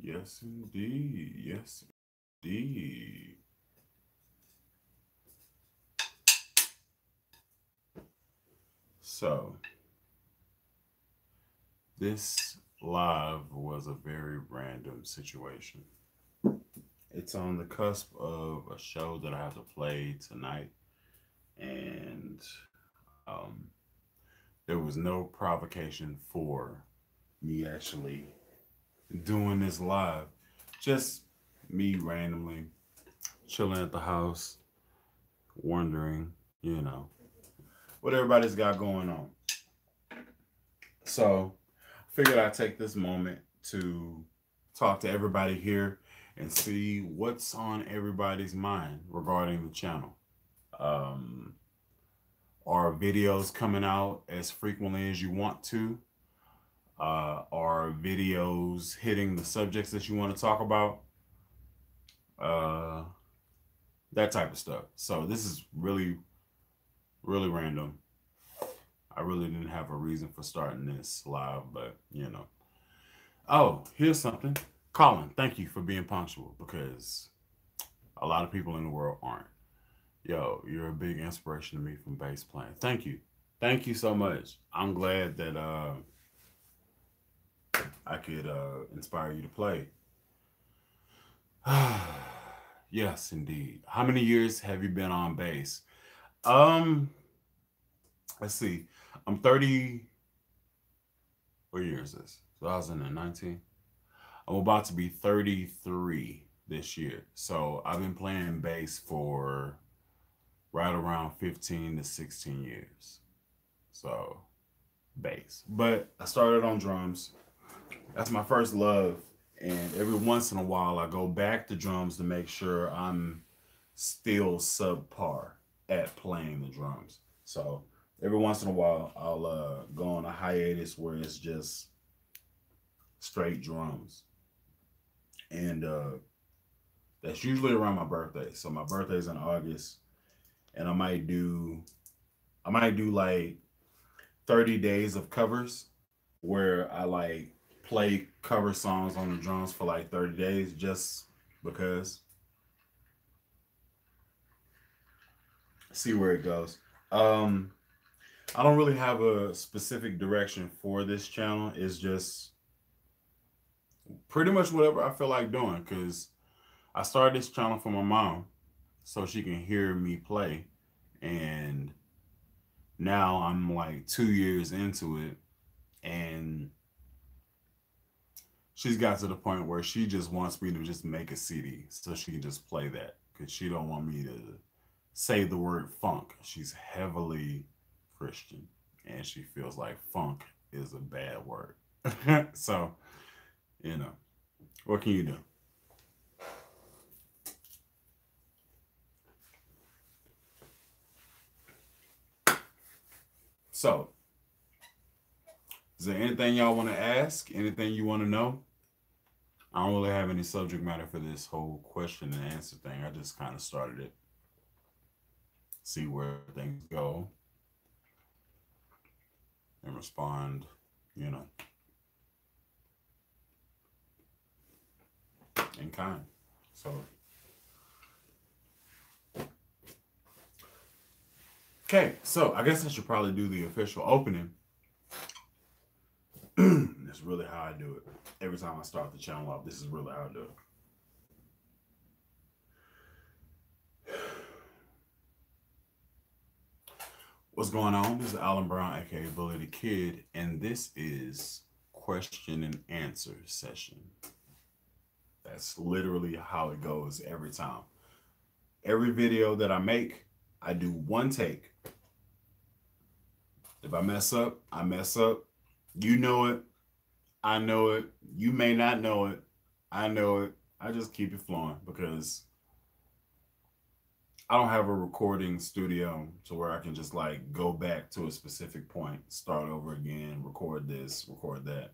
Yes, indeed. Yes, indeed. So, this live was a very random situation. It's on the cusp of a show that I have to play tonight, and um, there was no provocation for me actually doing this live. Just me randomly chilling at the house, wondering, you know, what everybody's got going on. So I figured I'd take this moment to talk to everybody here and see what's on everybody's mind regarding the channel. Um, are videos coming out as frequently as you want to? Are videos hitting the subjects that you want to talk about? Uh, that type of stuff. So this is really, really random. I really didn't have a reason for starting this live, but you know. Oh, here's something. Colin, thank you for being punctual because a lot of people in the world aren't. Yo, you're a big inspiration to me from bass playing. Thank you. Thank you so much. I'm glad that I could inspire you to play. Yes, indeed. How many years have you been on bass? Um, let's see. I'm 30. What year is this? 2019. I'm about to be 33 this year. So I've been playing bass for right around 15 to 16 years. So bass. But I started on drums. That's my first love. And every once in a while, I go back to drums to make sure I'm still subpar at playing the drums. So every once in a while, I'll go on a hiatus where it's just straight drums. And that's usually around my birthday. So my birthday's in August, and I might do like 30 days of covers where I like play cover songs on the drums for like 30 days just because. See where it goes. Um I don't really have a specific direction for this channel. It's just pretty much whatever I feel like doing cuz I started this channel for my mom so she can hear me play, and now I'm like 2 years into it, and she's got to the point where she just wants me to just make a CD so she can just play that because she don't want me to say the word funk. She's heavily Christian, and she feels like funk is a bad word. So, you know, what can you do? So, is there anything y'all want to ask? Anything you want to know? I don't really have any subject matter for this whole question and answer thing. I just kind of started it, see where things go, and respond, you know, in kind. So, okay, so I guess I should probably do the official opening. That's really how I do it. Every time I start the channel off, this is really how I do it. What's going on? This is Alan Brown, aka Bully the Kid, and this is question and answer session. That's literally how it goes every time. Every video that I make, I do one take. If I mess up, I mess up. You know it. I know it. You may not know it. I know it. I just keep it flowing because I don't have a recording studio to where I can just like go back to a specific point, start over again, record this, record that.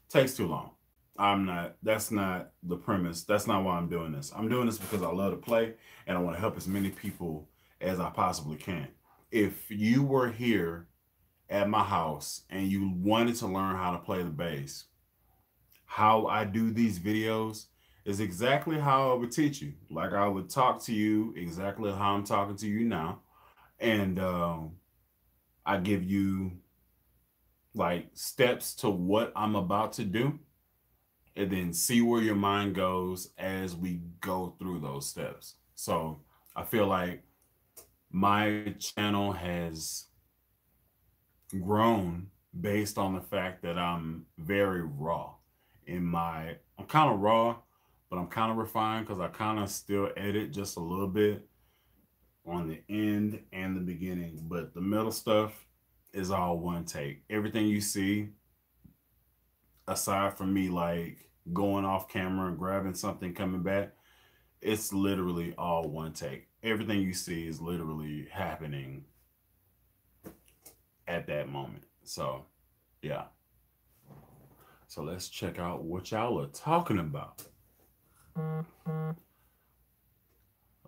Takes too long. That's not the premise. That's not why I'm doing this. I'm doing this because I love to play and I want to help as many people as I possibly can. If you were here at my house and you wanted to learn how to play the bass, how I do these videos is exactly how I would teach you. Like I would talk to you exactly how I'm talking to you now. And I give you like steps to what I'm about to do, and then see where your mind goes as we go through those steps. So I feel like my channel has grown based on the fact that I'm very raw I'm kind of raw, but I'm kind of refined because I kind of still edit just a little bit on the end and the beginning, but the middle stuff is all one take. Everything you see, aside from me like going off camera and grabbing something coming back, it's literally all one take. Everything you see is literally happening at that moment. So yeah. So let's check out what y'all are talking about.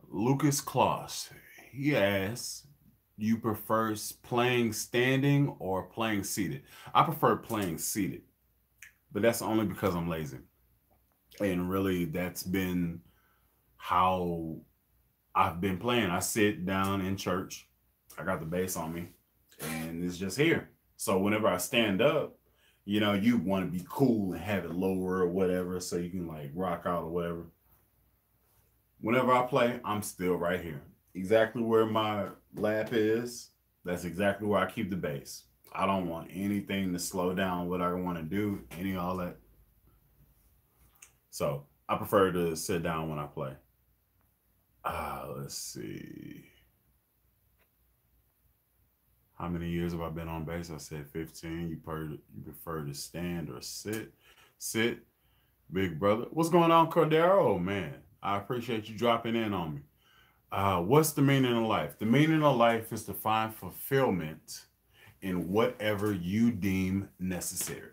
Lucas Kloss, he asks, you prefer playing standing or playing seated? I prefer playing seated, but that's only because I'm lazy. And really, that's been how I've been playing. I sit down in church, I got the bass on me, and it's just here. So whenever I stand up, you know, you want to be cool and have it lower or whatever so you can like rock out or whatever. Whenever I play, I'm still right here. Exactly where my lap is, that's exactly where I keep the bass. I don't want anything to slow down what I want to do, any all that. So I prefer to sit down when I play. Let's see. How many years have I been on bass? I said 15. You prefer to stand or sit? Sit, big brother. What's going on, Cordero? Oh, man, I appreciate you dropping in on me. What's the meaning of life? The meaning of life is to find fulfillment in whatever you deem necessary.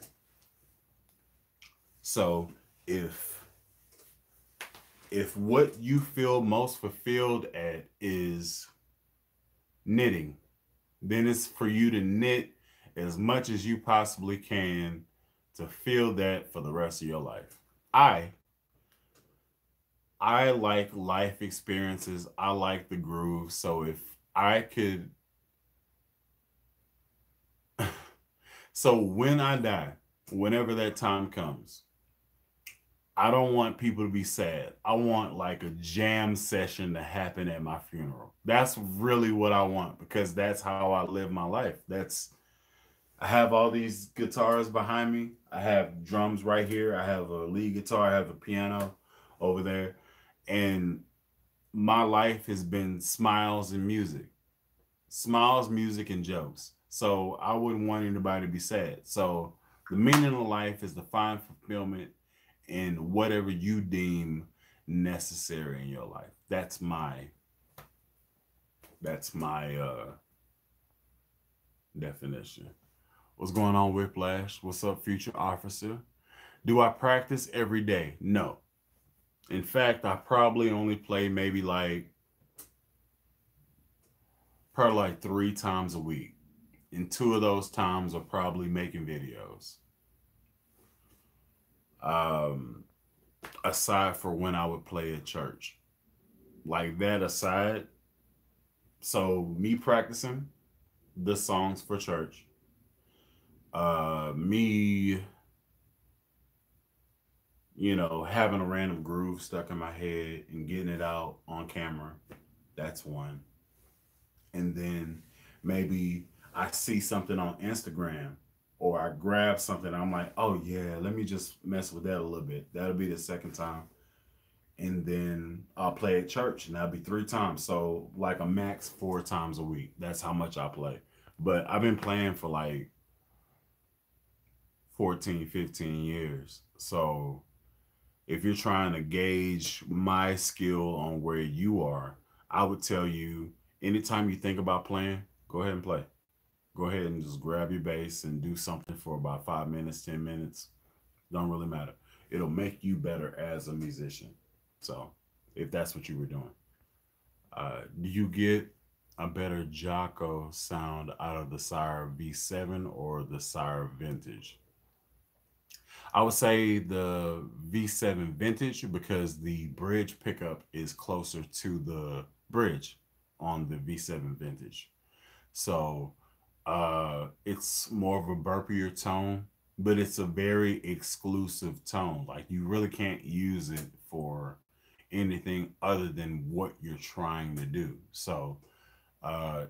So if what you feel most fulfilled at is knitting, then it's for you to knit as much as you possibly can to feel that for the rest of your life. I like life experiences. I like the groove. So if I could so when I die, whenever that time comes, I don't want people to be sad. I want like a jam session to happen at my funeral. That's really what I want because that's how I live my life. I have all these guitars behind me. I have drums right here. I have a lead guitar. I have a piano over there. And my life has been smiles and music. Smiles, music, and jokes. So I wouldn't want anybody to be sad. So the meaning of life is to find fulfillment in whatever you deem necessary in your life. That's my definition. What's going on, Whiplash? What's up, future officer? Do I practice every day? No. In fact, I probably only play maybe probably like 3 times a week. And 2 of those times are probably making videos. Aside for when I would play at church. Like that aside, so me practicing the songs for church, me, you know, having a random groove stuck in my head and getting it out on camera, that's one. And then maybe I see something on Instagram or I grab something, I'm like, oh yeah, let me just mess with that a little bit. That'll be the second time. And then I'll play at church and that'll be 3 times. So like a max 4 times a week. That's how much I play. But I've been playing for like 14, 15 years. So if you're trying to gauge my skill on where you are, I would tell you anytime you think about playing, go ahead and play. Go ahead and just grab your bass and do something for about 5 minutes, 10 minutes. Don't really matter. It'll make you better as a musician. So if that's what you were doing, do you get a better Jocko sound out of the Sire V7 or the Sire Vintage? I would say the V7 Vintage because the bridge pickup is closer to the bridge on the V7 Vintage. So it's more of a burpier tone, but it's a very exclusive tone. Like you really can't use it for anything other than what you're trying to do. So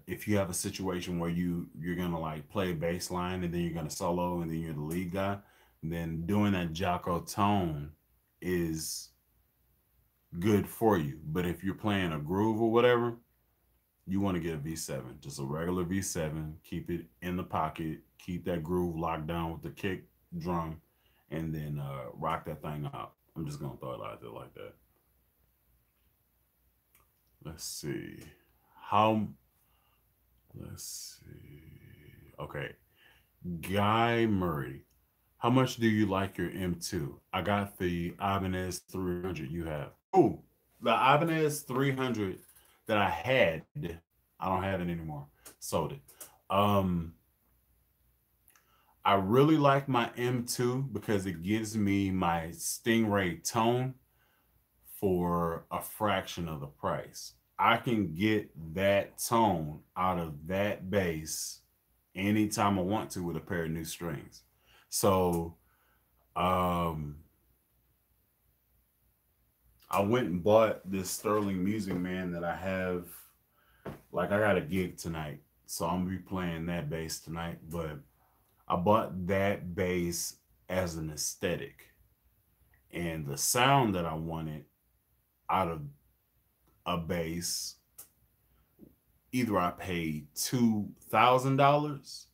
if you have a situation where you're gonna like play bass line and then you're gonna solo and then you're the lead guy, then doing that Jocko tone is good for you. But if you're playing a groove or whatever, you want to get a V7, just a regular V7. Keep it in the pocket. Keep that groove locked down with the kick drum, and then rock that thing out. I'm just gonna throw it out there like that. Let's see. How? Let's see. Okay, Guy Murray. How much do you like your M2? I got the Ibanez 300 you have. Oh, the Ibanez 300 that I had. I don't have it anymore. Sold it. Um, I really like my M2 because it gives me my Stingray tone for a fraction of the price. I can get that tone out of that bass anytime I want to with a pair of new strings. So um I went and bought this Sterling Music Man that I have. Like I got a gig tonight, so I'm gonna be playing that bass tonight. But I bought that bass as an aesthetic, and the sound that I wanted out of a bass, either I paid $2,000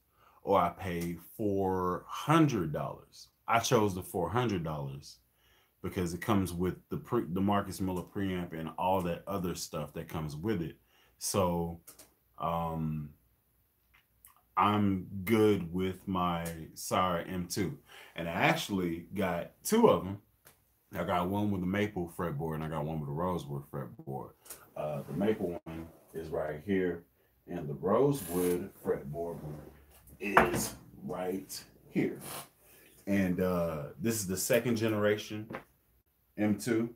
or I paid $400. I chose the $400 because it comes with the Marcus Miller preamp and all that other stuff that comes with it. So um, I'm good with my Sire M2, and I actually got two of them. I got one with a maple fretboard, and I got one with a rosewood fretboard. The maple one is right here, and the rosewood fretboard one is right here. And this is the second generation M2,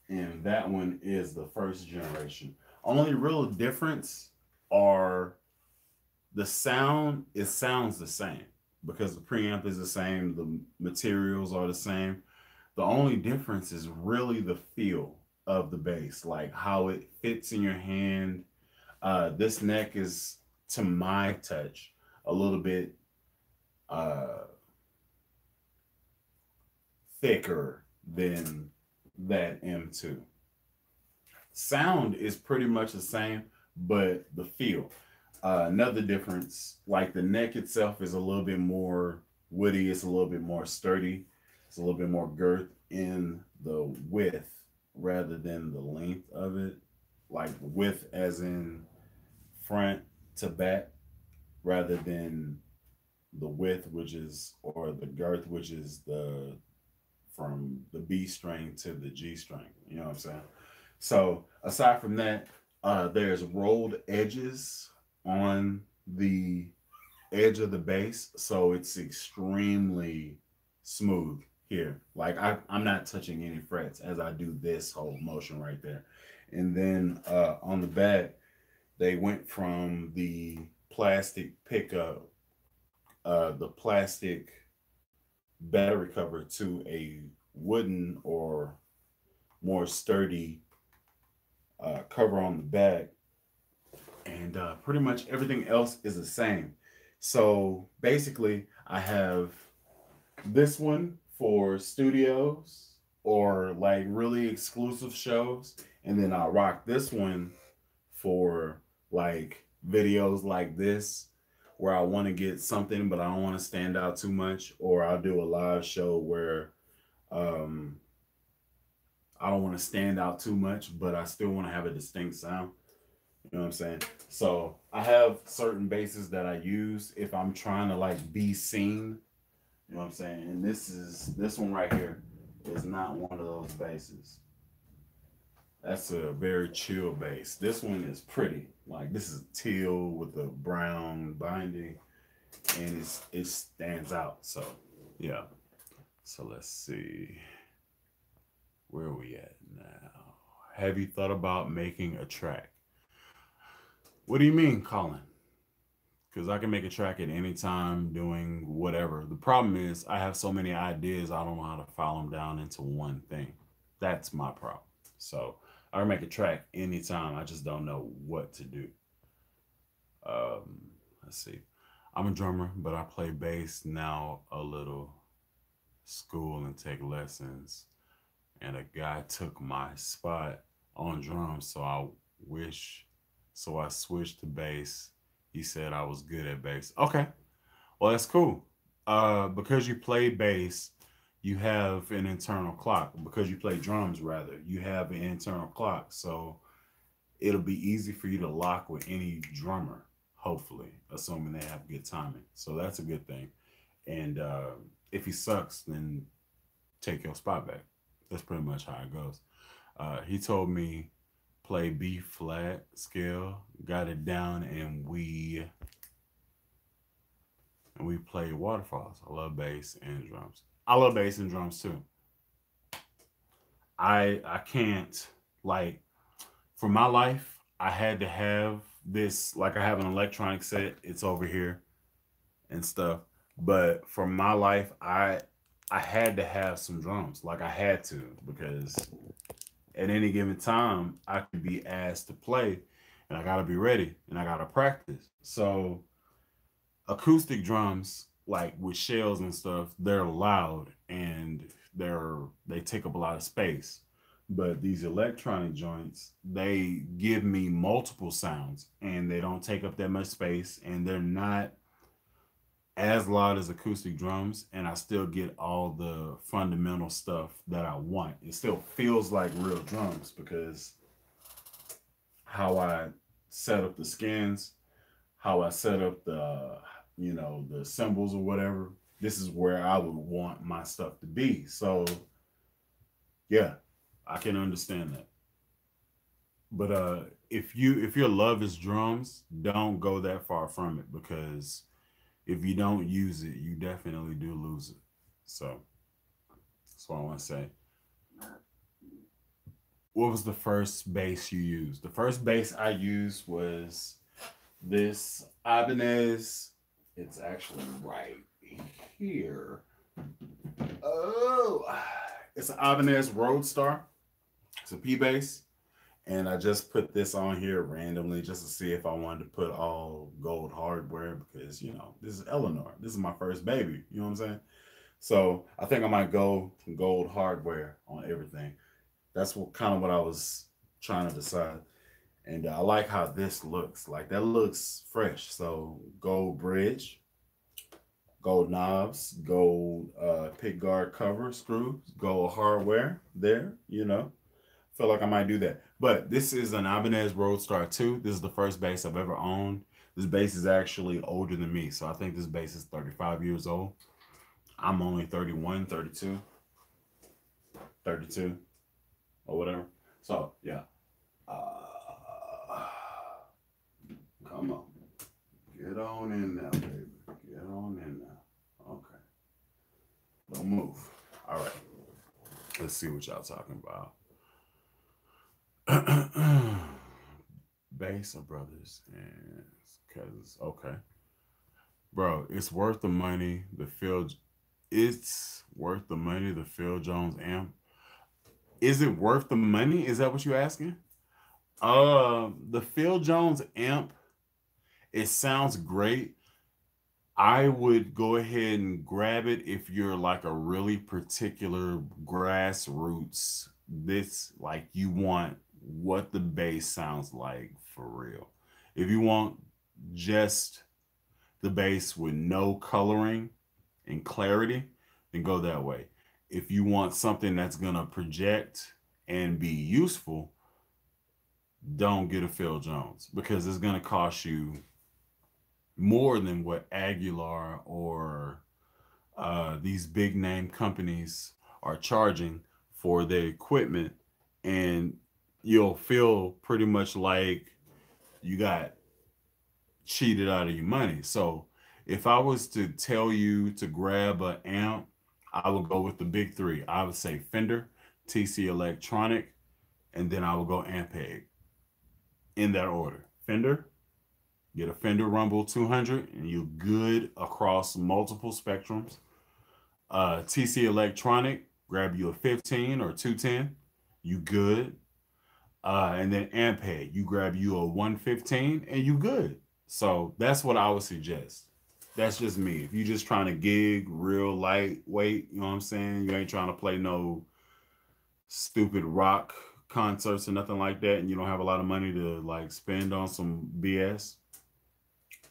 and that one is the first generation. Only real difference are the sound. It sounds the same because the preamp is the same, the materials are the same. The only difference is really the feel of the bass, like how it fits in your hand. This neck is, to my touch, a little bit uh, thicker than that M2. Sound is pretty much the same, but the feel. Another difference, like the neck itself is a little bit more woody, it's a little bit more sturdy, it's a little bit more girth in the width rather than the length of it. Like width as in front to back rather than the width, which is, or the girth, which is the from the B string to the G string. You know what I'm saying? So aside from that, there's rolled edges on the edge of the bass, so it's extremely smooth here. Like I'm not touching any frets as I do this whole motion right there. And then on the back, they went from the plastic pickup, the plastic battery cover to a wooden or more sturdy cover on the back, and pretty much everything else is the same. So basically, I have this one for studios or like really exclusive shows, and then I'll rock this one for like videos like this where I want to get something but I don't want to stand out too much, or I'll do a live show where um I don't want to stand out too much but I still want to have a distinct sound. You know what I'm saying? So I have certain basses that I use if I'm trying to like be seen. You know what I'm saying? And this one right here is not one of those basses. That's a very chill bass. This one is pretty. Like this is teal with a brown binding, and it stands out. So yeah. So let's see. Where are we at now? Have you thought about making a track? What do you mean, Colin? Because I can make a track at any time doing whatever. The problem is I have so many ideas, I don't know how to file them down into one thing. That's my problem. So I can make a track anytime. I just don't know what to do. Let's see. I'm a drummer, but I play bass now a little, school and take lessons. And a guy took my spot on drums, wish so I switched to bass. He said I was good at bass. Okay, well that's cool. Because you play bass, you have an internal clock. Because you play drums, rather, you have an internal clock. So it'll be easy for you to lock with any drummer, hopefully, assuming they have good timing. So that's a good thing. And if he sucks, then take your spot back. That's pretty much how it goes. He told me play B flat scale, got it down, and we play waterfalls. I love bass and drums. I love bass and drums too. I can't, like, for my life, I had to have this, like I have an electronic set, it's over here and stuff. But for my life, I had to have some drums. Like I had to, because at any given time I could be asked to play and I gotta be ready and I gotta practice. So acoustic drums, like with shells and stuff, they're loud and they take up a lot of space. But these electronic joints, they give me multiple sounds and they don't take up that much space and they're not as loud as acoustic drums, and I still get all the fundamental stuff that I want. It still feels like real drums because how I set up the skins, how I set up the cymbals or whatever. This is where I would want my stuff to be. So yeah, I can understand that. But if your love is drums, don't go that far from it, because if you don't use it, you definitely do lose it. So that's what I want to say. What was the first bass you used? The first bass I used was this Ibanez. It's actually right here. Oh, it's an Ibanez Roadstar. It's a P bass. And I just put this on here randomly just to see if I wanted to put all gold hardware, because, this is Eleanor. This is my first baby. You know what I'm saying? So I think I might go gold hardware on everything. That's what I was trying to decide. And I like how this looks. Like, that looks fresh. So gold bridge, gold knobs, gold pick guard cover screws, gold hardware there. Feel like I might do that. But this is an Ibanez Roadstar 2. This is the first bass I've ever owned. This bass is actually older than me. So I think this bass is 35 years old. I'm only 31, 32 or whatever. So yeah. Come on. Get on in now, baby. Get on in now. Okay. Don't move. All right. Let's see what y'all talking about. Bass or brothers and cousins. Okay. Bro, it's worth the money. It's worth the money, the Phil Jones amp. Is it worth the money? Is that what you're asking? The Phil Jones amp, it sounds great. I would go ahead and grab it if you're like a really particular grassroots. This, like, you want what the bass sounds like for real. If you want just the bass with no coloring and clarity, then go that way. If you want something that's gonna project and be useful, don't get a Phil Jones, because it's gonna cost you more than what Aguilar or these big name companies are charging for their equipment, and you'll feel pretty much like you got cheated out of your money. So if I was to tell you to grab an amp, I would go with the big three. I would say Fender, TC Electronic, and then I would go Ampeg in that order. Fender, get a Fender Rumble 200, and you're good across multiple spectrums. TC Electronic, grab you a 15 or 210, you good. And then Ampeg, you grab you a 115 and you good. So that's what I would suggest. That's just me. If you're just trying to gig real lightweight, you know what I'm saying? You ain't trying to play no stupid rock concerts or nothing like that, and you don't have a lot of money to like spend on some BS,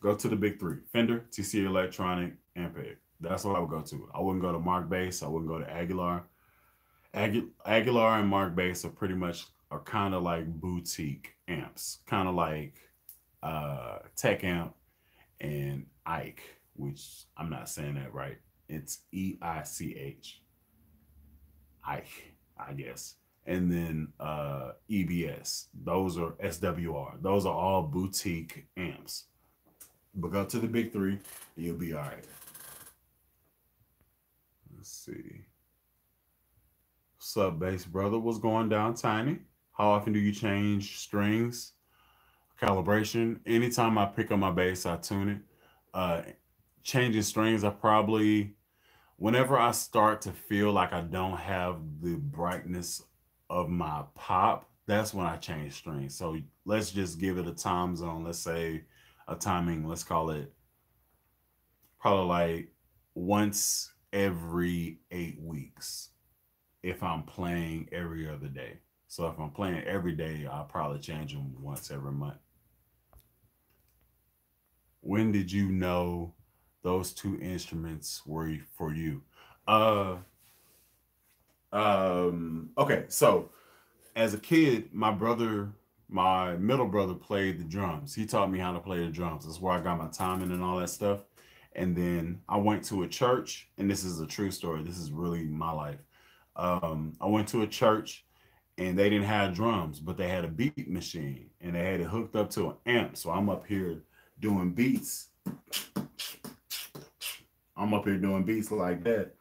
go to the big three: Fender, TC Electronic, Ampeg. That's what I would go to. I wouldn't go to Mark Bass. I wouldn't go to Aguilar. Aguilar and Mark Bass are kind of like boutique amps, kind of like Tech Amp and Ike, which I'm not saying that right. It's EICH, Ike, I guess. And then EBS. Those are SWR. Those are all boutique amps. But go to the big three, you'll be all right. Let's see. Sub bass brother, what's going down, Tiny? How often do you change strings? Calibration. Anytime I pick up my bass, I tune it. Changing strings, I probably, whenever I start to feel like I don't have the brightness of my pop, that's when I change strings. So let's just give it a time zone. Let's say a timing, let's call it probably like once every 8 weeks if I'm playing every other day. So if I'm playing every day, I'll probably change them once every month. When did you know those two instruments were for you? Uh, okay, so as a kid, my middle brother played the drums. He taught me how to play the drums. That's where I got my timing and all that stuff. And then I went to a church, and this is a true story. This is really my life. I went to a church, and they didn't have drums, but they had a beat machine, and they had it hooked up to an amp. So I'm up here doing beats. I'm up here doing beats like that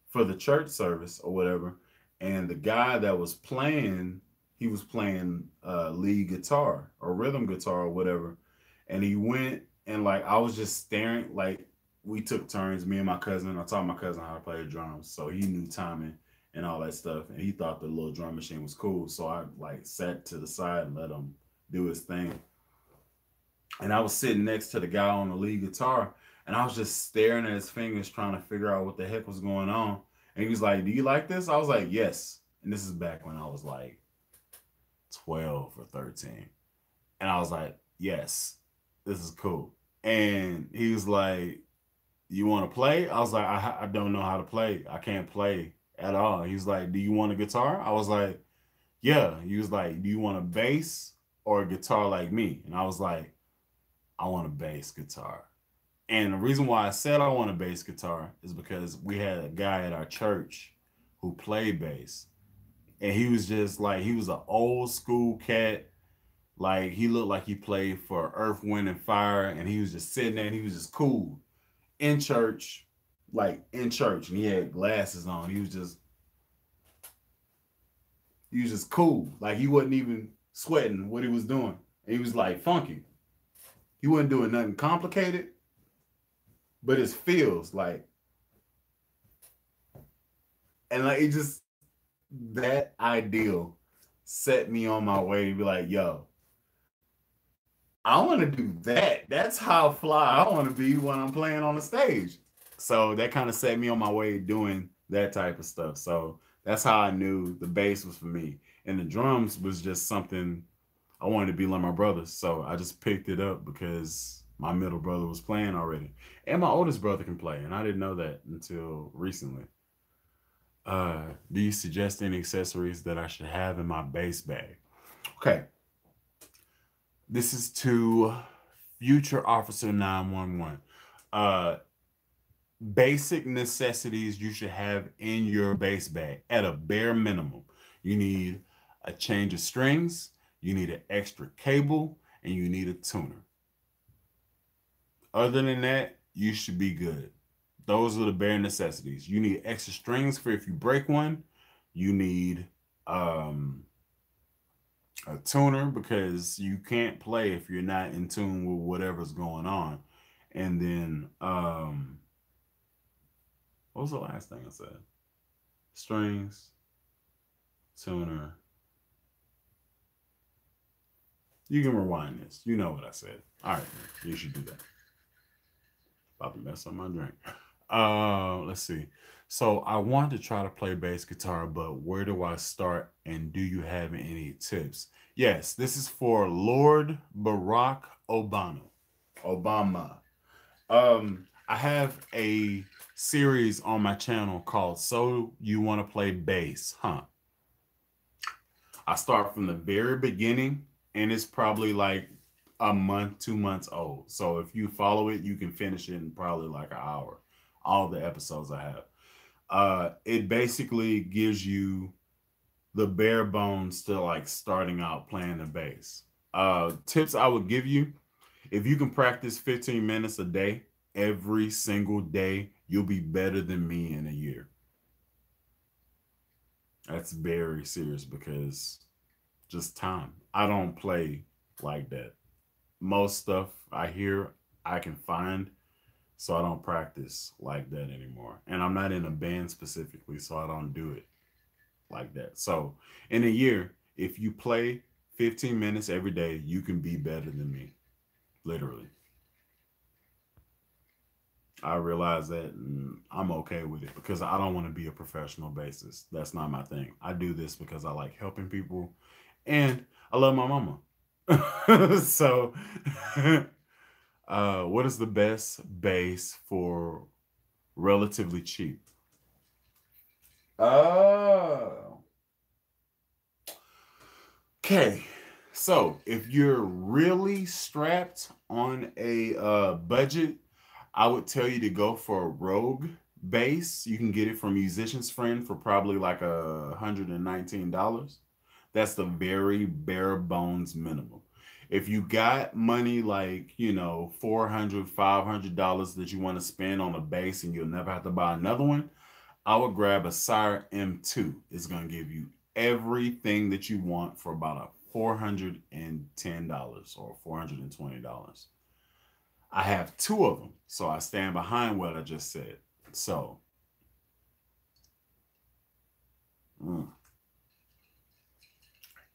for the church service or whatever. And the guy that was playing, he was playing lead guitar or rhythm guitar or whatever. And he went and like I was just staring, like we took turns, me and my cousin. I taught my cousin how to play the drums. So he knew timing and all that stuff. And he thought the little drum machine was cool. So I like sat to the side and let him do his thing. And I was sitting next to the guy on the lead guitar, and I was just staring at his fingers, trying to figure out what the heck was going on. And he was like, "Do you like this?" I was like, "Yes." And this is back when I was like 12 or 13. And I was like, "Yes, this is cool." And he was like, "You want to play?" I was like, I don't know how to play. I can't play at all. He was like, "Do you want a guitar?" I was like, "Yeah." He was like, "Do you want a bass or a guitar like me?" And I was like, "I want a bass guitar." And the reason why I said I want a bass guitar is because we had a guy at our church who played bass. And he was just like, he was an old school cat. Like, he looked like he played for Earth, Wind, and Fire. And he was just sitting there and he was just cool in church, like in church. And he had glasses on. He was just cool. Like, he wasn't even sweating what he was doing. And he was like funky. He wasn't doing nothing complicated, but it feels like, and like it just, that ideal set me on my way to be like, yo, I want to do that. That's how fly I want to be when I'm playing on the stage. So that kind of set me on my way doing that type of stuff. So that's how I knew the bass was for me. And the drums was just something I wanted to be like my brothers. So I just picked it up because my middle brother was playing already. And my oldest brother can play. And I didn't know that until recently. Do you suggest any accessories that I should have in my bass bag? Okay. This is to future Officer 911. Uh, Basic necessities you should have in your bass bag at a bare minimum. You need a change of strings, you need an extra cable, and you need a tuner. Other than that, you should be good. Those are the bare necessities. You need extra strings for if you break one. You need um, a tuner because you can't play if you're not in tune with whatever's going on. And then, what was the last thing I said? Strings, tuner. You can rewind this. You know what I said. All right, you should do that. About to mess up my drink. Let's see. So I want to try to play bass guitar, but where do I start? And do you have any tips? Yes, this is for Lord Barack Obama. Obama. I have a series on my channel called "So You Want to Play Bass, Huh?" I start from the very beginning, and it's probably like a month, 2 months old. So if you follow it, you can finish it in probably like an hour. All the episodes I have. It basically gives you the bare bones to like starting out playing the bass. Tips I would give you: if you can practice 15 minutes a day, every single day, you'll be better than me in a year. That's very serious because just time. I don't play like that. Most stuff I hear, I can find, so I don't practice like that anymore. And I'm not in a band specifically, so I don't do it like that. So in a year, if you play 15 minutes every day, you can be better than me, literally. I realize that, and I'm okay with it because I don't want to be a professional bassist. That's not my thing. I do this because I like helping people and I love my mama. So, what is the best bass for relatively cheap? Oh. Okay. So, if you're really strapped on a budget, I would tell you to go for a Rogue bass. You can get it from Musician's Friend for probably like $119. That's the very bare bones minimum. If you got money like, $400, $500 that you want to spend on a bass and you'll never have to buy another one, I would grab a Sire M2. It's going to give you everything that you want for about $410 or $420. I have two of them, so I stand behind what I just said. So, mm,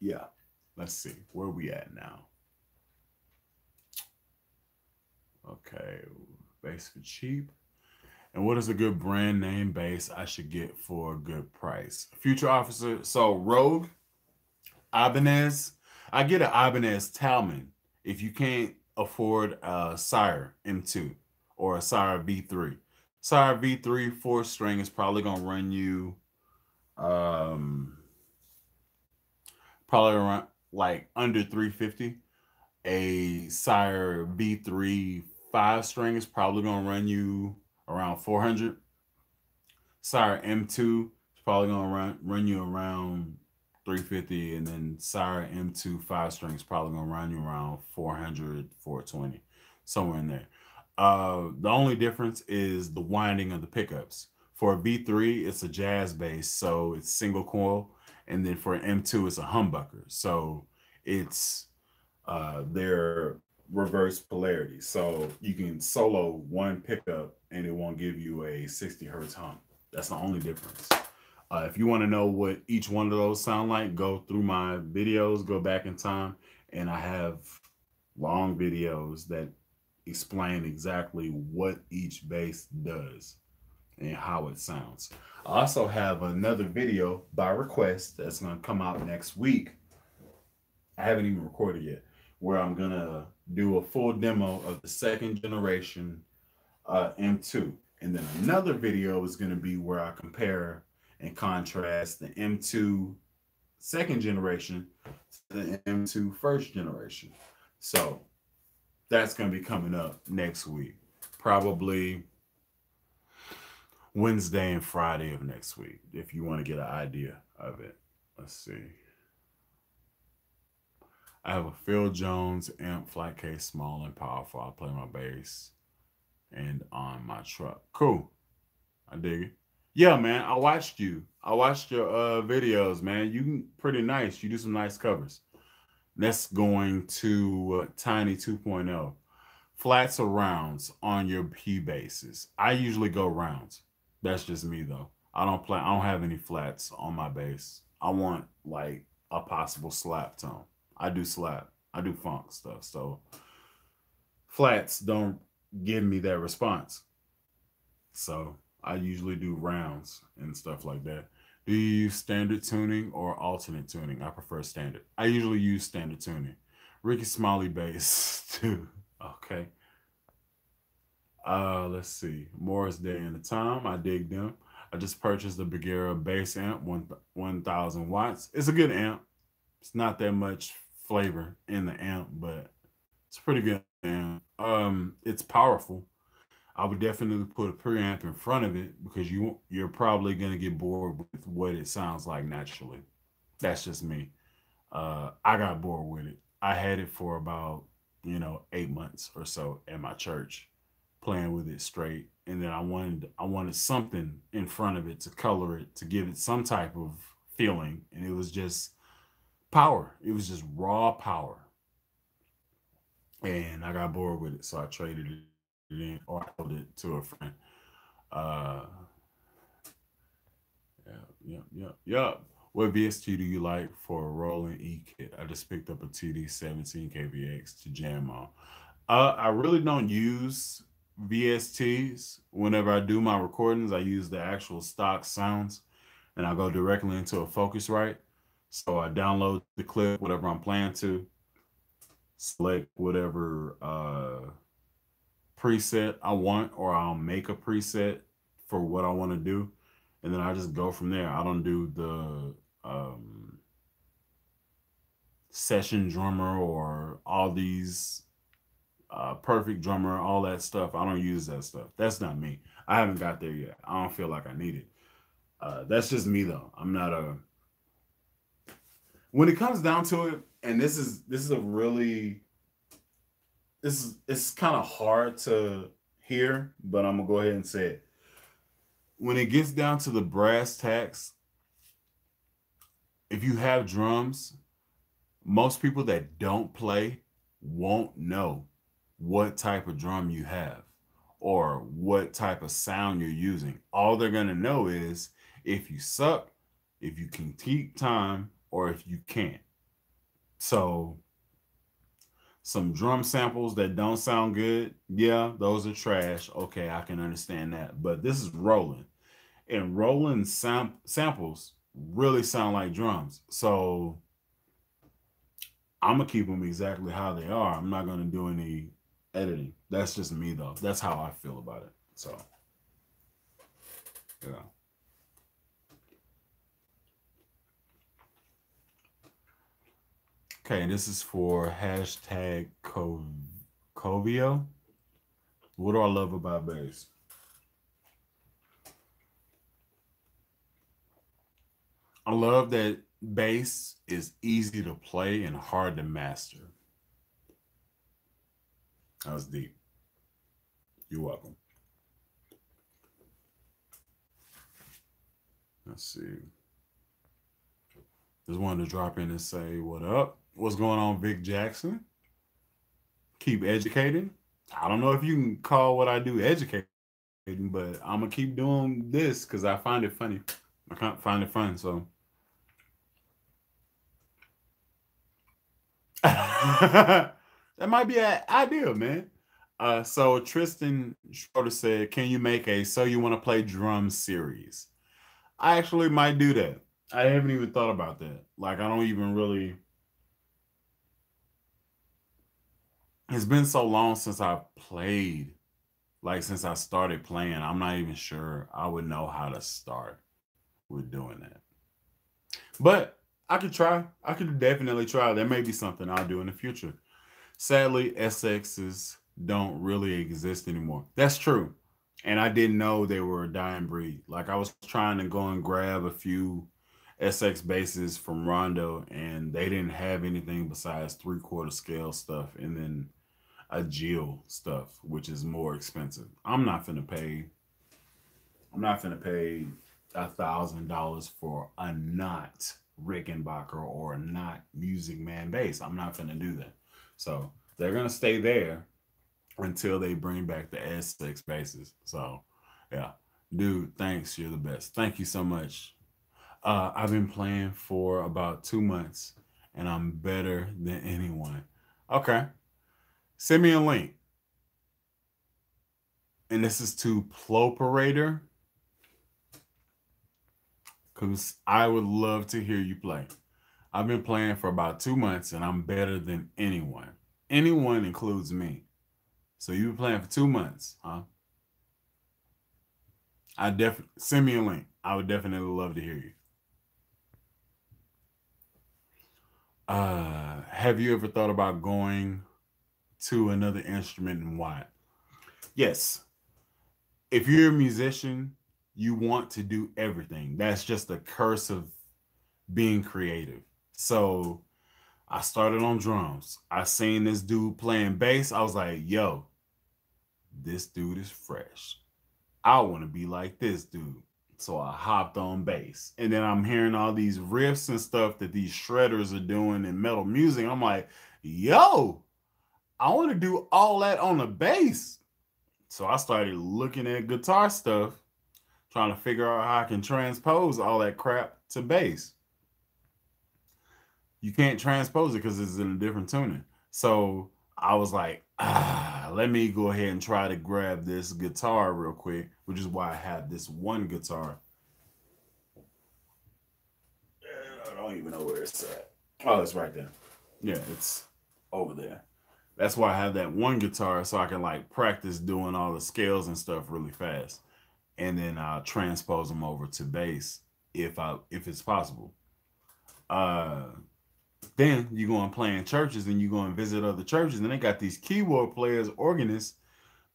yeah, let's see where we at now. Okay, bass for cheap. And what is a good brand name bass I should get for a good price? Future officer. So Rogue, Ibanez. I get an Ibanez Talman if you can't afford a Sire M2 or a Sire V3. Sire V3 four string is probably gonna run you um probably around like under 350. A Sire V3 five string is probably gonna run you around 400. Sire M2 is probably gonna run you around 350, and then Sire M2 five string is probably gonna run you around 400, 420, somewhere in there. The only difference is the winding of the pickups. For a V3, it's a jazz bass, so it's single coil, and then for an M2, it's a humbucker, so it's their reverse polarity. So you can solo one pickup and it won't give you a 60 hertz hum. That's the only difference. If you want to know what each one of those sound like, go through my videos, go back in time, and I have long videos that explain exactly what each bass does and how it sounds. I also have another video by request that's going to come out next week. I haven't even recorded yet, where I'm going to do a full demo of the second generation M2. And then another video is going to be where I compare and contrast the M2 second generation to the M2 first generation. So that's going to be coming up next week, probably Wednesday and Friday of next week, if you want to get an idea of it. Let's see. I have a Phil Jones amp, flat case, small and powerful. I play my bass and on my truck. Cool. I dig it. Yeah, man. I watched you. I watched your videos, man. You pretty nice. You do some nice covers. That's going to Tiny 2.0. Flats or rounds on your P bases. I usually go rounds. That's just me though. I don't have any flats on my bass. I want like a possible slap tone. I do slap. I do funk stuff. So flats don't give me that response. So I usually do rounds and stuff like that. Do you use standard tuning or alternate tuning? I prefer standard. I usually use standard tuning. Ricky Smiley bass too. Okay. Let's see. Morris Day and the Time. I dig them. I just purchased the Bagheera bass amp, 1000 watts. It's a good amp. It's not that much flavor in the amp, but it's a pretty good amp. It's powerful. I would definitely put a preamp in front of it because you're probably gonna get bored with what it sounds like naturally. That's just me. I got bored with it. I had it for about 8 months or so at my church, playing with it straight, and then I wanted something in front of it to color it to give it some type of feeling, and it was just power. It was just raw power, and I got bored with it, so I traded it in or I sold it to a friend. Uh, yeah, yeah. What VST do you like for a rolling E kit? I just picked up a TD 17 KVX to jam on. I really don't use VSTs. Whenever I do my recordings, I use the actual stock sounds and I go directly into a Focusrite. So I download the clip, whatever I'm playing to, select whatever preset I want, or I'll make a preset for what I want to do. And then I just go from there. I don't do the session drummer or all these perfect drummer, all that stuff. I don't use that stuff. That's not me. I haven't got there yet. I don't feel like I need it. That's just me though. I'm not a. When it comes down to it, and this is a really this is it's kind of hard to hear, but I'm gonna go ahead and say it. When it gets down to the brass tacks, if you have drums, most people that don't play won't know what type of drum you have or what type of sound you're using. All they're going to know is if you suck, if you can keep time, or if you can't. So, some drum samples that don't sound good, yeah, those are trash. Okay, I can understand that. But this is Roland, and Roland samples really sound like drums. So, I'm gonna keep them exactly how they are. I'm not gonna do any editing. That's just me though. That's how I feel about it. So yeah. Okay, this is for hashtag Covio. What do I love about bass? I love that bass is easy to play and hard to master. That was deep. You're welcome. Let's see. Just wanted to drop in and say, what up? What's going on, Vic Jackson? Keep educating. I don't know if you can call what I do educating, but I'm gonna keep doing this because I find it funny. I can't find it fun, so that might be an idea, man. So Tristan Schroeder said, "Can you make a So You Want to Play Drums series?" I actually might do that. I haven't even thought about that. Like, I don't even really. It's been so long since I've played. Like, since I started playing, I'm not even sure I would know how to start with doing that. But I could try. I could definitely try. There may be something I'll do in the future. Sadly, SXs don't really exist anymore. That's true. And I didn't know they were a dying breed. Like, I was trying to go and grab a few SX bases from Rondo, and they didn't have anything besides 3/4 scale stuff and then a Jill stuff, which is more expensive. I'm not finna pay. I'm not finna pay $1,000 for a not Rickenbacker or a not Music Man bass. I'm not finna do that. So they're gonna stay there until they bring back the S6 basses. So yeah, dude, thanks. You're the best. Thank you so much. I've been playing for about 2 months, and I'm better than anyone. Okay, send me a link, and this is to Ploperator, because I would love to hear you play. I've been playing for about 2 months, and I'm better than anyone. Anyone includes me. So you've been playing for 2 months, huh? I definitely send me a link. I would definitely love to hear you. Have you ever thought about going to another instrument and why? Yes. If you're a musician, you want to do everything. That's just the curse of being creative. So I started on drums. I seen this dude playing bass. I was like, yo, this dude is fresh. I want to be like this dude. So I hopped on bass. And then I'm hearing all these riffs and stuff that these shredders are doing in metal music. I'm like, yo, I want to do all that on the bass. So I started looking at guitar stuff, trying to figure out how I can transpose all that crap to bass. You can't transpose it because it's in a different tuning. So I was like, let me go ahead and try to grab this guitar real quick, which is why I have this one guitar. I don't even know where it's at. Oh, it's right there. Yeah, it's over there. That's why I have that one guitar so I can like practice doing all the scales and stuff really fast, and then I'll transpose them over to bass if it's possible. Uh, then you go and play in churches and you go and visit other churches and they got these keyboard players, organists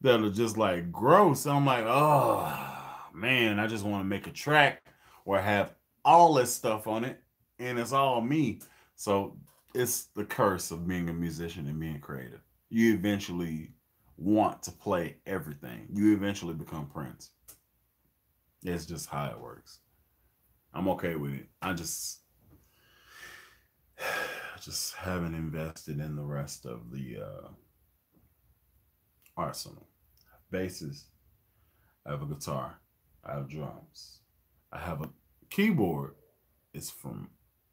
that are just like gross. And I'm like, oh man, I just want to make a track or have all this stuff on it and it's all me. So it's the curse of being a musician and being creative. You eventually want to play everything. You eventually become Prince. It's just how it works. I'm okay with it. I just haven't invested in the rest of the arsenal. Basses. I have a guitar. I have drums. I have a keyboard. It's from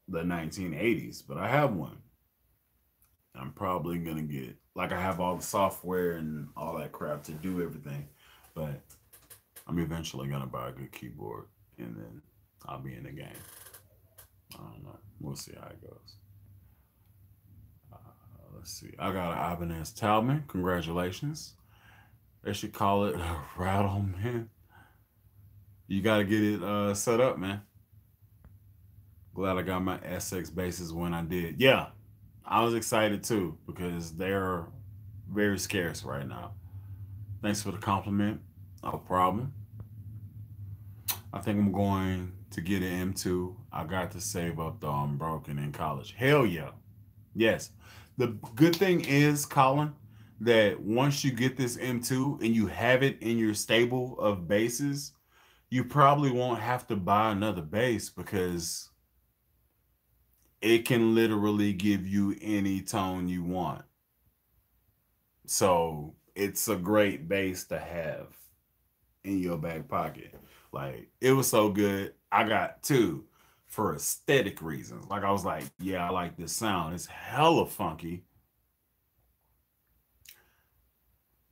the 1980s, but I have one. I'm probably gonna get like I have all the software and all that crap to do everything, but I'm eventually gonna buy a good keyboard and then I'll be in the game. I don't know. We'll see how it goes. Let's see. I got an Ibanez Talman. Congratulations. They should call it a rattle, man. You got to get it set up, man. Glad I got my SX bases when I did. Yeah, I was excited too because they're very scarce right now. Thanks for the compliment. No problem. I think I'm going to get an M2. I got to save up though. I'm broken in college. Hell yeah. Yes. The good thing is, Colin, that once you get this M2 and you have it in your stable of bases, you probably won't have to buy another bass because it can literally give you any tone you want. So it's a great bass to have in your back pocket. Like it was so good. I got two for aesthetic reasons. Like I was like, yeah, I like this sound. It's hella funky,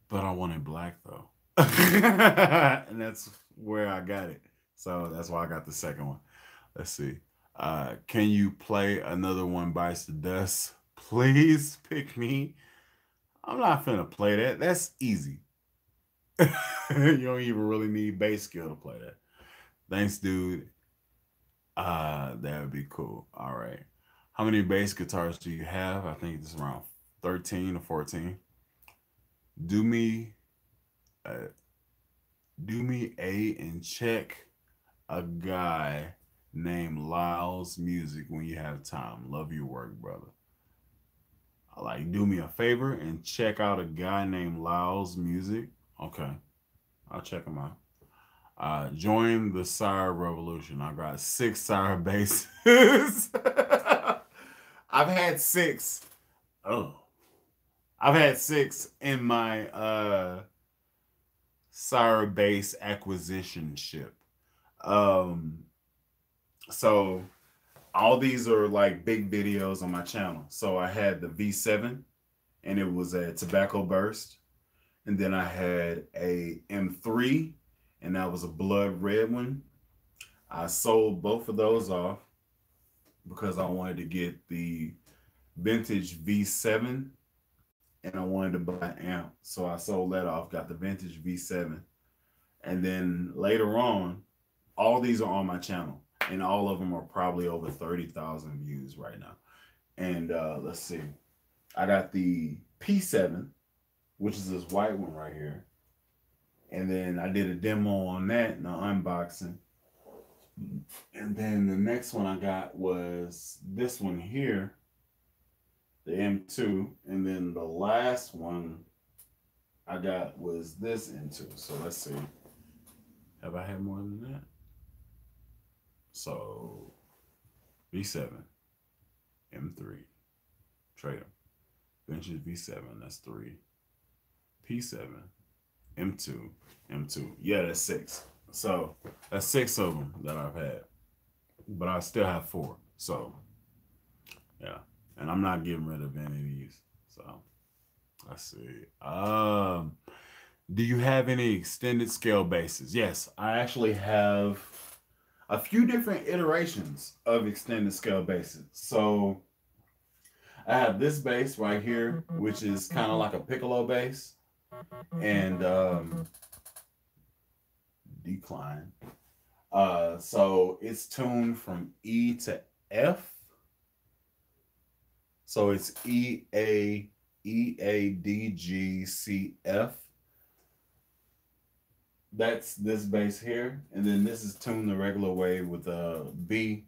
but I wanted black though. And that's where I got it. So that's why I got the second one. Let's see. Can you play Another One Bites the Dust? Please pick me. I'm not finna play that. That's easy. You don't even really need bass skill to play that. Thanks, dude. That would be cool. All right. How many bass guitars do you have? I think it's around 13 or 14. Do me uh, do me a and check a guy named Lyle's music when you have time. Love your work, brother. Like, do me a favor and check out a guy named Lyle's music. Okay, I'll check him out. Join the Sire Revolution. I got 6 Sire bases. I've had 6. Oh, I've had 6 in my Sire base acquisition ship. Um, so all these are like big videos on my channel. So I had the V7, and it was a tobacco burst. And then I had a M3, and that was a blood red one. I sold both of those off because I wanted to get the vintage V7, and I wanted to buy an amp. So I sold that off, got the vintage V7. And then later on, all these are on my channel, and all of them are probably over 30,000 views right now. And let's see, I got the P7, which is this white one right here. And then I did a demo on that and an unboxing. And then the next one I got was this one here, the M2. And then the last one I got was this M2. So let's see. Have I had more than that? So V7, M3, trade them. Vintage V7, that's 3. P7, M2, M2. Yeah, that's 6. So that's 6 of them that I've had, but I still have 4. So yeah, and I'm not getting rid of any of these. So let's see. Do you have any extended scale bases? Yes, I actually have a few different iterations of extended scale bases. So I have this bass right here, which is kind of like a piccolo bass, and decline. So it's tuned from E to F. So it's E A D G C F. That's this bass here, and then this is tuned the regular way with a B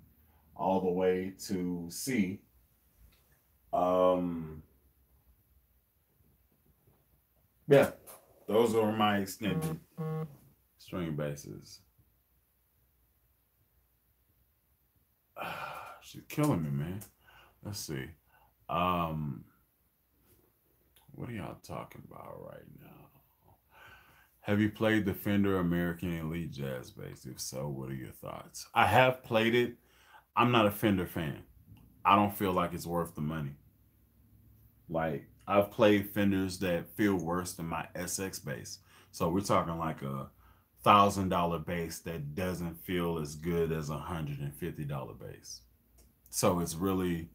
all the way to C. Yeah, those are my extended string basses. She's killing me, man. Let's see. What are y'all talking about right now? Have you played the Fender American Elite Jazz Bass? If so, what are your thoughts? I have played it. I'm not a Fender fan. I don't feel like it's worth the money. Like, I've played Fenders that feel worse than my SX bass. So we're talking like a $1,000 bass that doesn't feel as good as a $150 bass. So it's really,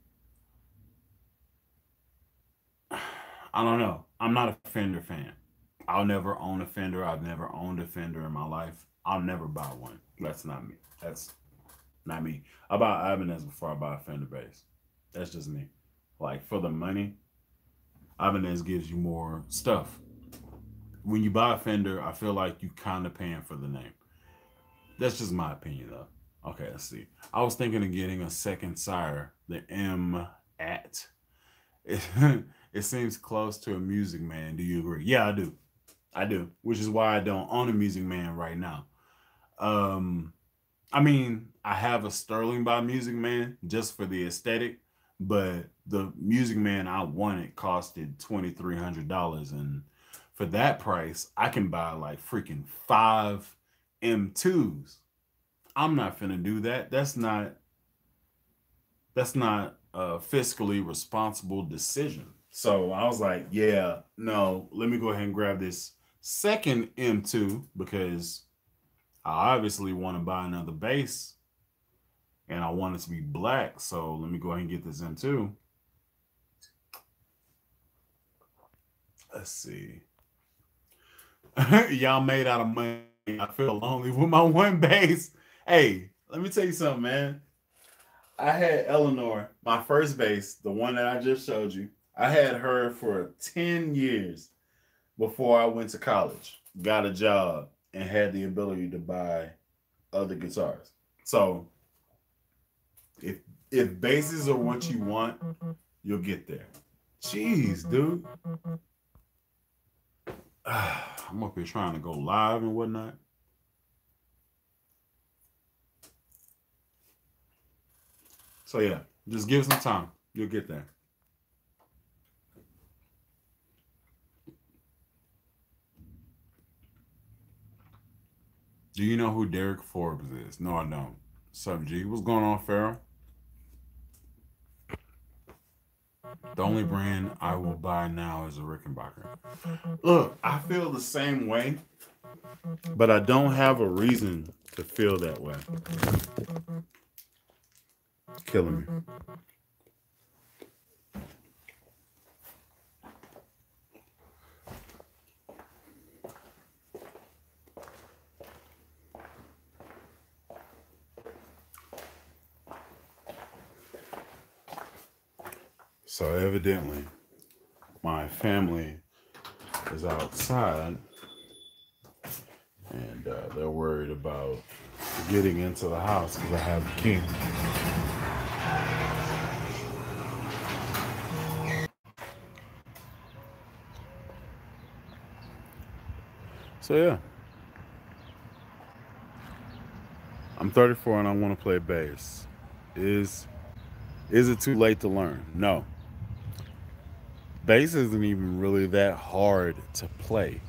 I don't know. I'm not a Fender fan. I'll never own a Fender. I've never owned a Fender in my life. I'll never buy one. That's not me. That's not me. I buy Ibanez before I buy a Fender bass. That's just me. Like, for the money, Ibanez gives you more stuff. When you buy a Fender, I feel like you kind of paying for the name. That's just my opinion, though. Okay, let's see. I was thinking of getting a second sire, the M at. It, it seems close to a Music Man. Do you agree? Yeah, I do. I do, which is why I don't own a Music Man right now. I mean, I have a Sterling by Music Man just for the aesthetic, but the Music Man I wanted costed $2,300, and for that price, I can buy like freaking 5 M2s. I'm not finna do that. That's not a fiscally responsible decision. So I was like, yeah, no, let me go ahead and grab this second M2 because I obviously want to buy another bass and I want it to be black. So let me go ahead and get this M2. Let's see. Y'all made out of money. I feel lonely with my one bass. Hey, let me tell you something, man. I had Eleanor, my first bass, the one that I just showed you. I had her for 10 years before I went to college, got a job, and had the ability to buy other guitars. So if basses are what you want, you'll get there. Jeez, dude. I'm up here trying to go live and whatnot. So yeah, just give it some time. You'll get there. Do you know who Derek Forbes is? No, I don't. Sup, G? What's going on, Farrell? The only brand I will buy now is a Rickenbacker. Look, I feel the same way, but I don't have a reason to feel that way. Killing me. So evidently, my family is outside, and they're worried about getting into the house because I have a key. So yeah, I'm 34 and I want to play bass. Is is it too late to learn? No. Bass isn't even really that hard to play.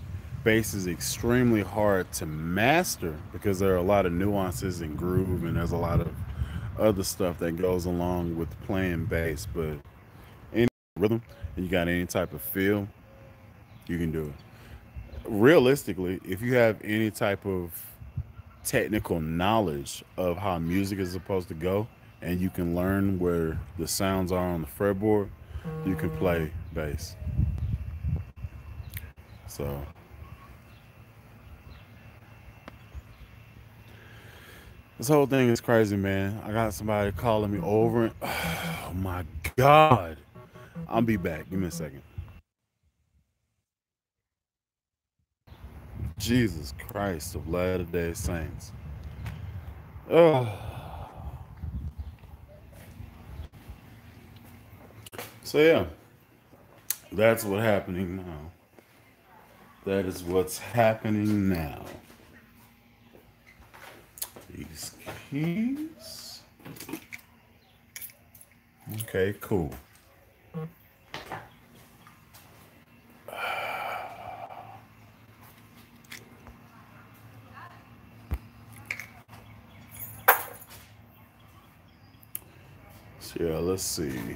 Bass is extremely hard to master because there are a lot of nuances and groove, and there's a lot of other stuff that goes along with playing bass. But any rhythm, and you got any type of feel, you can do it. Realistically, if you have any type of technical knowledge of how music is supposed to go, and you can learn where the sounds are on the fretboard, you can play bass. So this whole thing is crazy, man. I got somebody calling me over and oh my god. I'll be back. Give me a second. Jesus Christ of Latter-day Saints. Oh. So yeah, that's what's happening now. That is what's happening now. These keys. Okay, cool. So yeah, let's see.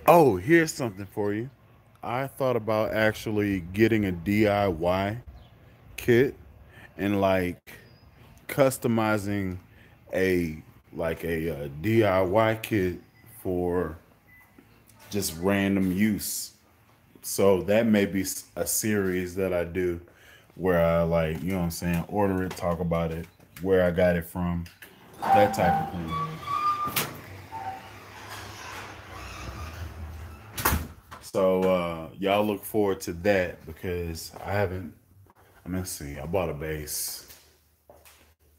Oh, here's something for you. I thought about actually getting a DIY kit and like customizing a a DIY kit for just random use. So that may be a series that I do where I like, you know what I'm saying, order it, talk about it, where I got it from, that type of thing. So y'all look forward to that because I haven't. I mean, let's see. I bought a bass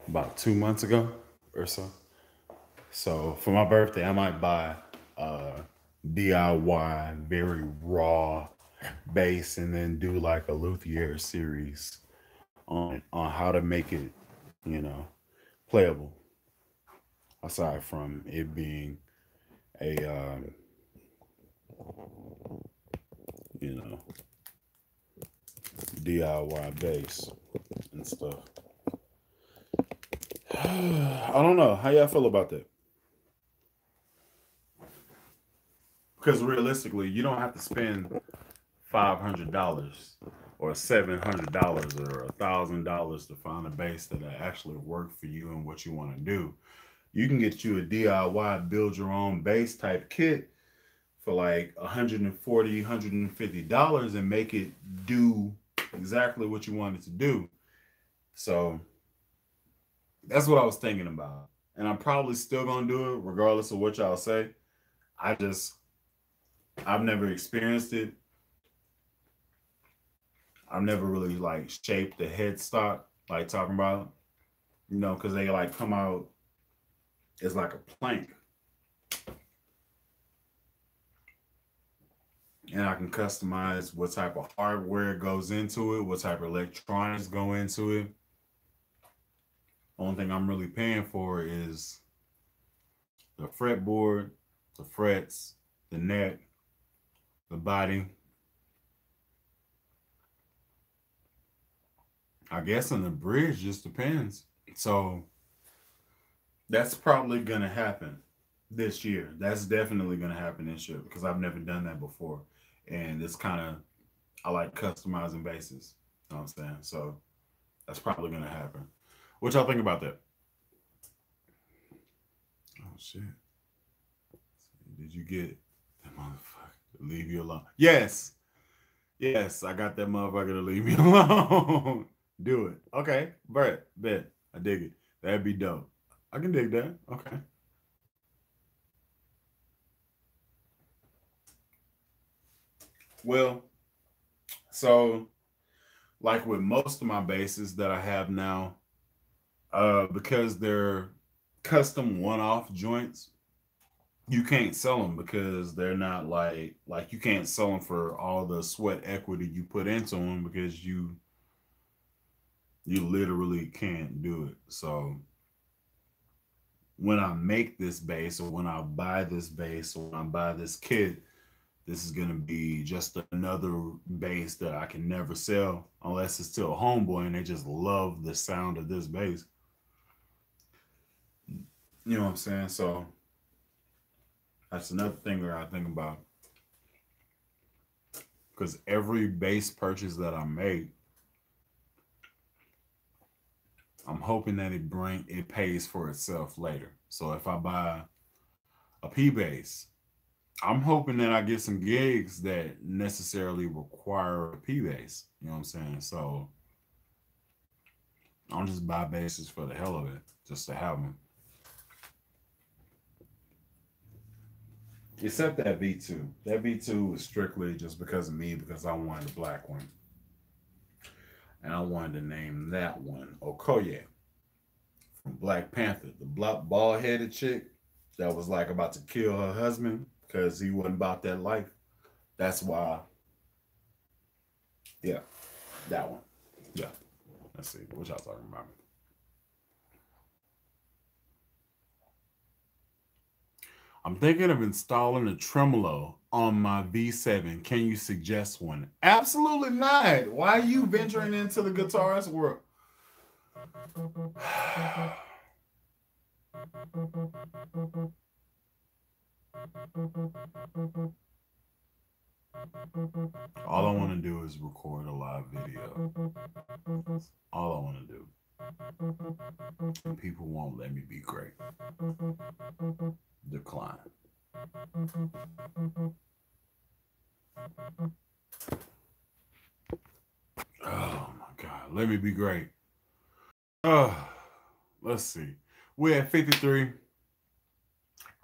about 2 months ago or so. So for my birthday, I might buy a DIY, very raw bass, and then do like a luthier series on how to make it, you know, playable. Aside from it being a you know, DIY bass and stuff. I don't know. How y'all feel about that? Because realistically, you don't have to spend $500 or $700 or $1,000 to find a bass that actually work for you and what you want to do. You can get you a DIY build your own bass type kit for like $140, $150 and make it do exactly what you want it to do. So that's what I was thinking about. And I'm probably still gonna do it regardless of what y'all say. I just I've never experienced it. I've never really like shaped the headstock, like talking about, because they like come out as like a plank. And I can customize what type of hardware goes into it, what type of electronics go into it. Only thing I'm really paying for is the fretboard, the frets, the neck, the body. I guess in the bridge just depends. So that's probably gonna happen this year. That's definitely gonna happen this year because I've never done that before. And it's kind of, I like customizing bases. You know what I'm saying? So that's probably gonna happen. What y'all think about that? Oh shit. Did you get it? That motherfucker. Leave you alone. Yes. Yes, I got that motherfucker to leave me alone. Do it. Okay. Brett, bet. I dig it. That'd be dope. I can dig that. Okay. Well, so like with most of my bases that I have now, because they're custom one-off joints, you can't sell them because they're not like you can't sell them for all the sweat equity you put into them because you literally can't do it. So when I make this base or when I buy this base or when I buy this kit, this is gonna be just another base that I can never sell unless it's to a homeboy and they just love the sound of this bass. You know what I'm saying? So that's another thing that I think about. Because every bass purchase that I make, I'm hoping that it pays for itself later. So if I buy a P bass, I'm hoping that I get some gigs that necessarily require a P bass. You know what I'm saying? So I don't just buy basses for the hell of it, just to have them. Except that V2. That V2 was strictly just because of me, because I wanted a black one. And I wanted to name that one Okoye from Black Panther, the black bald headed chick that was like about to kill her husband because he wasn't about that life. That's why, yeah, that one. Yeah. Let's see. What y'all talking about? I'm thinking of installing a tremolo on my V7. Can you suggest one? Absolutely not. Why are you venturing into the guitarist world? All I want to do is record a live video. All I want to do. And people won't let me be great. Decline. Oh my God. Let me be great. Let's see. We're at 53.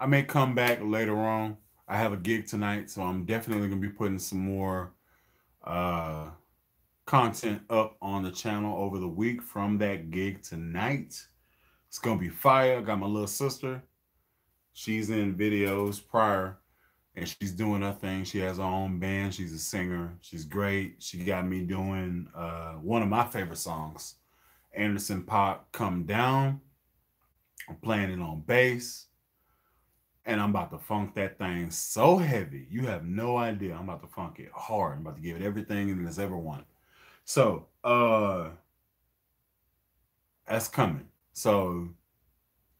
I may come back later on. I have a gig tonight, so I'm definitely going to be putting some more content up on the channel over the week from that gig tonight. It's going to be fire. I got my little sister. She's in videos prior, and she's doing her thing. She has her own band. She's a singer. She's great. She got me doing one of my favorite songs, Anderson .Paak, Come Down. I'm playing it on bass. And I'm about to funk that thing so heavy. You have no idea. I'm about to funk it hard. I'm about to give it everything and it's ever won. So, that's coming. So,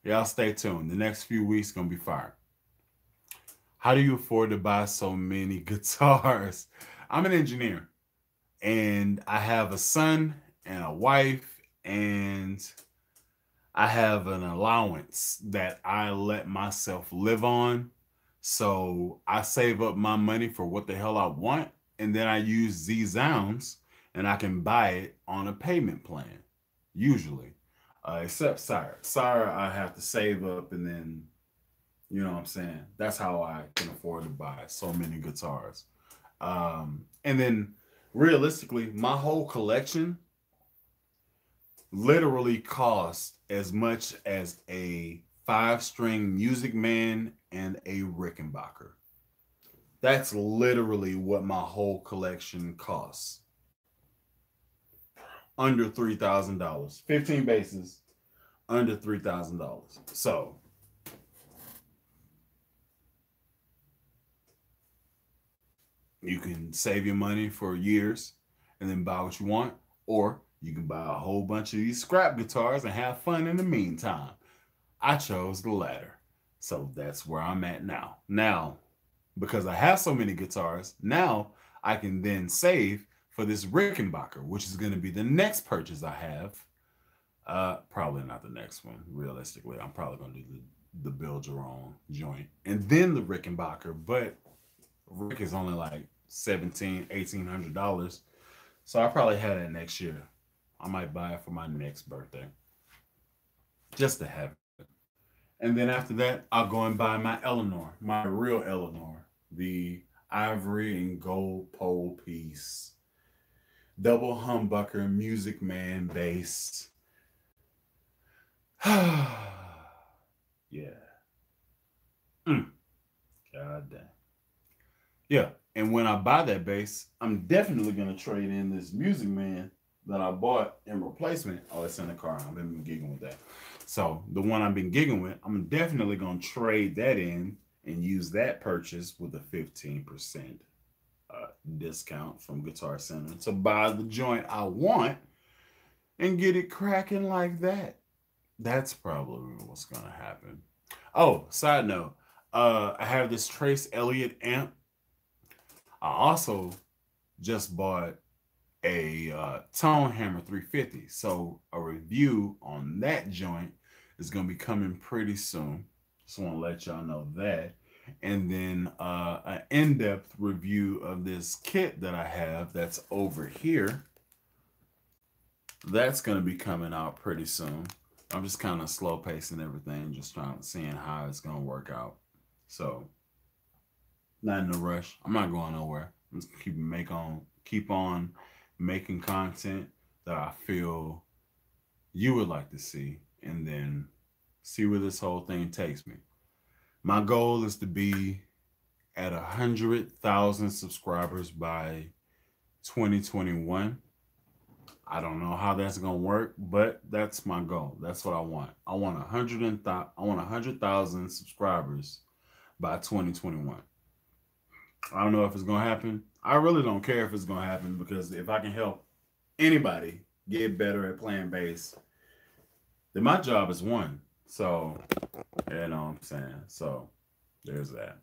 y'all stay tuned. The next few weeks gonna be fire. How do you afford to buy so many guitars? I'm an engineer. And I have a son and a wife, and I have an allowance that I let myself live on. So I save up my money for what the hell I want, and then I use these zounds and I can buy it on a payment plan, usually. Except Sire. Sire, I have to save up and then, you know what I'm saying? That's how I can afford to buy so many guitars. And then realistically, my whole collection literally cost as much as a 5-string Music Man and a Rickenbacker. That's literally what my whole collection costs. Under $3,000. 15 basses, under $3,000. So You can save your money for years and then buy what you want, or you can buy a whole bunch of these scrap guitars and have fun in the meantime. I chose the latter. So that's where I'm at now. Now, because I have so many guitars, now I can then save for this Rickenbacker, which is going to be the next purchase I have. Probably not the next one. Realistically, I'm probably going to do the Bill Jerome joint and then the Rickenbacker. But Rick is only like $1,700, $1,800, so I probably have that next year. I might buy it for my next birthday just to have it. And then after that, I'll go and buy my Eleanor, my real Eleanor, the ivory and gold pole piece, double humbucker, Music Man bass. Yeah. Mm. God damn. Yeah. And when I buy that bass, I'm definitely gonna trade in this Music Man that I bought in replacement. Oh, it's in the car. I've been gigging with that. So the one I've been gigging with, I'm definitely gonna trade that in and use that purchase with a 15% discount from Guitar Center to buy the joint I want and get it cracking like that. That's probably what's gonna happen. Oh, side note, I have this Trace Elliott amp. I also just bought a Tone Hammer 350. So a review on that joint is going to be coming pretty soon. Just want to let y'all know that. And then an in-depth review of this kit that I have that's over here. That's going to be coming out pretty soon. I'm just kind of slow pacing everything, just trying to seeing how it's going to work out. So not in a rush. I'm not going nowhere. I'm just keep on making content that I feel you would like to see, and then see where this whole thing takes me. My goal is to be at 100,000 subscribers by 2021. I don't know how that's gonna work, but that's my goal. That's what I want. I want 100,000 subscribers by 2021. I don't know if it's gonna happen. I really don't care if it's gonna happen, because if I can help anybody get better at playing bass, then my job is one. So, you know what I'm saying? So, there's that.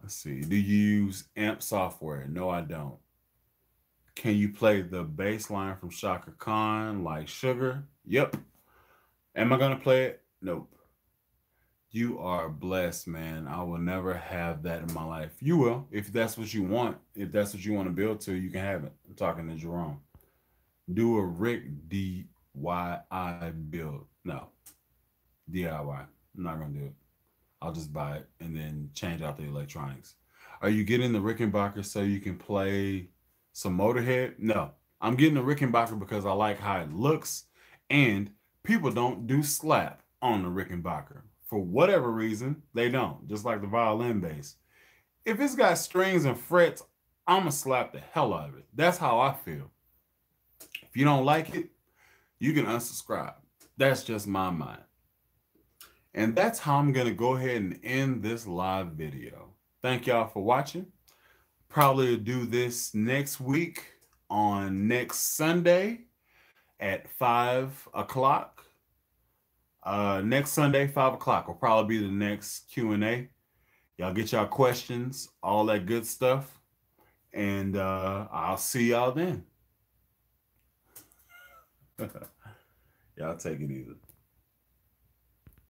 Let's see. Do you use amp software? No, I don't. Can you play the bass line from Shaka Khan like Sugar? Yep. Am I gonna play it? Nope. You are blessed, man. I will never have that in my life. You will, if that's what you want. If that's what you want to build to, you can have it. I'm talking to Jerome. Do a Rick DIY build. No, DIY. I'm not gonna do it. I'll just buy it and then change out the electronics. Are you getting the Rickenbacker so you can play some Motorhead? No, I'm getting the Rickenbacker because I like how it looks, and people don't do slap on the Rickenbacker. For whatever reason, they don't. Just like the violin bass. If it's got strings and frets, I'm going to slap the hell out of it. That's how I feel. If you don't like it, you can unsubscribe. That's just my mind. And that's how I'm going to go ahead and end this live video. Thank y'all for watching. Probably do this next week on next Sunday at 5 o'clock. Next Sunday, 5 o'clock will probably be the next Q&A. Y'all get y'all questions, all that good stuff. And I'll see y'all then. Y'all take it easy.